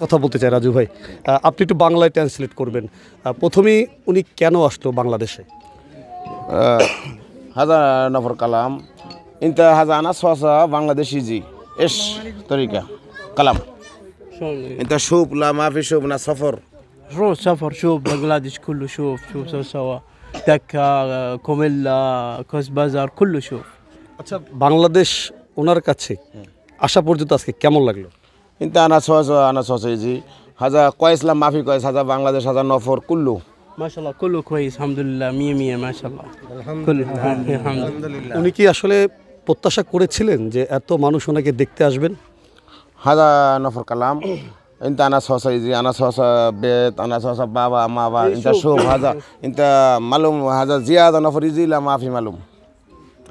কথা বলতে চাই রাজু ভাই, আপনি একটু বাংলায় ট্রান্সলেট করবেন। প্রথমেই উনি কেন আসলো বাংলাদেশে? هذا نفر كلام انت هذا انا صوصه بنغلاديشي جي ايش طريقه كلام انت شوف لا ما في شوف انا سفر روح سفر شوف بنغلاديش كله شوف سوا سوا دكا كوميلا كوس بازار كله شوف আচ্ছা, বাংলাদেশ ওনার কাছে আসা পর্যন্ত আজকে কেমন লাগলো? انت انا صوصه جي هذا كويس لا ما في كويس هذا بنغلاديش هذا نفر كله ما شاء الله كله كويس الحمد لله مية مية ما شاء الله كله الحمد لله উনি কি আসলে প্রত্যাশা করেছিলেন যে এত মানুষ ওনাকে দেখতে আসবেন? هذا نفر كلام انت انا صوصه جي انا صوصه بيت انا صوصه بابا ماما انت شوف هذا انت معلوم هذا زياده نفر يجي لا ما في معلوم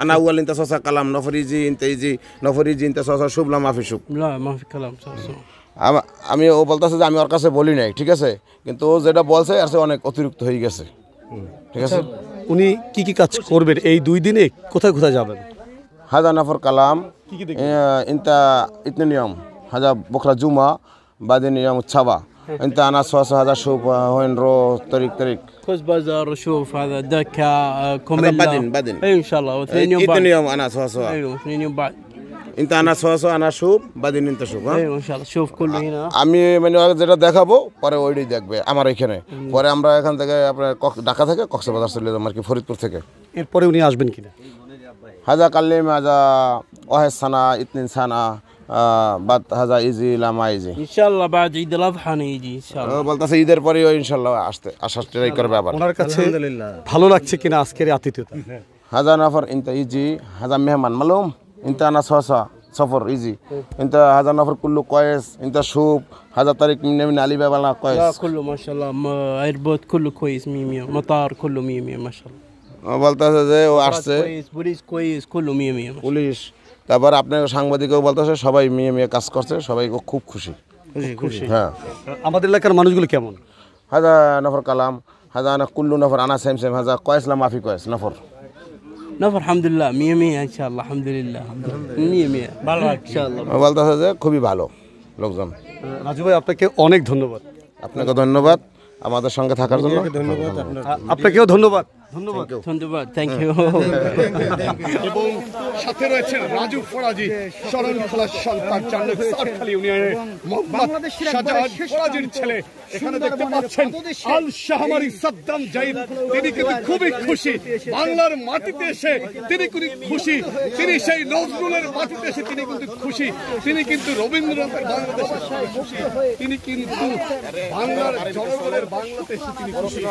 انا اول انت صوصه كلام نفر يجي انت يجي نفر يجي انت صوصه شوف لا ما في شوف لا ما في كلام صح আমি ও বলতেছে যে আমি ওর কাছে বলি নাই, ঠিক আছে, কিন্তু ও যেটা বলছে আর অনেক অতিরিক্ত হয়ে গেছে, ঠিক আছে। উনি কি কি কাজ করবেন এই 2 দিনে? কোথায় কোথায় যাবেন? هذا نفر كلام انت اثنين يوم هذا بكره جمعه بعدين يوم السبت انت انا صوصه هذا شوف وين رو طريق كوس بازار شوف هذا دكا كوميلا بعدين اي ان شاء الله واثنين يوم بعد اثنين يوم انا صوصه ايوه 2 يوم بعد انت انا صوصه انا شوف بعدين انت شوف ايوه ان شاء الله شوف كله هنا আমি মানে যেটা দেখাবো পরে ওইটাই দেখবে আমার এখানে, পরে আমরা এখান থেকে আপনার ঢাকা থেকে কক্সবাজার চলে যাবো আর কি, ফরিদপুর থেকে। এরপরে উনি আসবেন কিনা? هذا كلم هذا واحد سنة 2 سنة بعد هذا يجي لا ما يجي ان شاء الله بعد عيد الاضحى نيجي ان شاء الله বলতাছে ঈদের পরে ইনশাআল্লাহ আসার ট্রাই করবে আবার। ওনার কাছে ভালো লাগছে কিনা আজকের এই আতিথ্যতা? هذا نفر انت يجي هذا مهمان معلوم انت انا صوصه سفر يجي انت هذا نفر كله كويس انت شوف هذا طريق من علي بابا لا كويس كله ما شاء الله ايربورت كله كويس 100 مطار كله 100 ما شاء الله বলতাছে যে ও আসছে كويس بوليس كويس كله 100 পুলিশ, তারপর আপনার সাংবাদিকও বলতেছে সবাই মেয়ে কাজ করছে, সবাই খুব খুশি। হ্যাঁ, আমাদের এলাকার মানুষগুলো কেমন? هذا نفر كلام هذا انا كل نفر انا سيم هذا كويس لا ما في كويس نفر الحمد لله 100 ان شاء الله الحمد لله 100 ভালো ان شاء الله বলতেছে যে খুবই ভালো লোকজন। রাজু ভাই, আপনাকে অনেক ধন্যবাদ। আপনাকে ধন্যবাদ আমাদের সঙ্গে থাকার জন্য। আপনাকেও ধন্যবাদ। ধন্যবাদ থ্যাংক ইউ। এবং সাথে রয়েছেন রাজু ফরাজি, শরণখোলার সন্তান, চান্নক সরখালী ইউনিয়নের মোহাম্মদ শাহজাহান ফরাজির ছেলে। এখানে দেখতে পাচ্ছেন আল শাহমারি সাদ্দাম জাইদ, তিনি কিন্তু খুবই খুশি বাংলার মাটিতে এসে, তিনি খুবই খুশি, তিনি সেই নজরুলের মাটিতে এসে তিনি কিন্তু খুশি, তিনি কিন্তু রবীন্দ্রনাথের বাংলাদেশে খুশি, তিনি কিন্তু বাংলার জনগণের বাংলাতে এসে তিনি খুশি।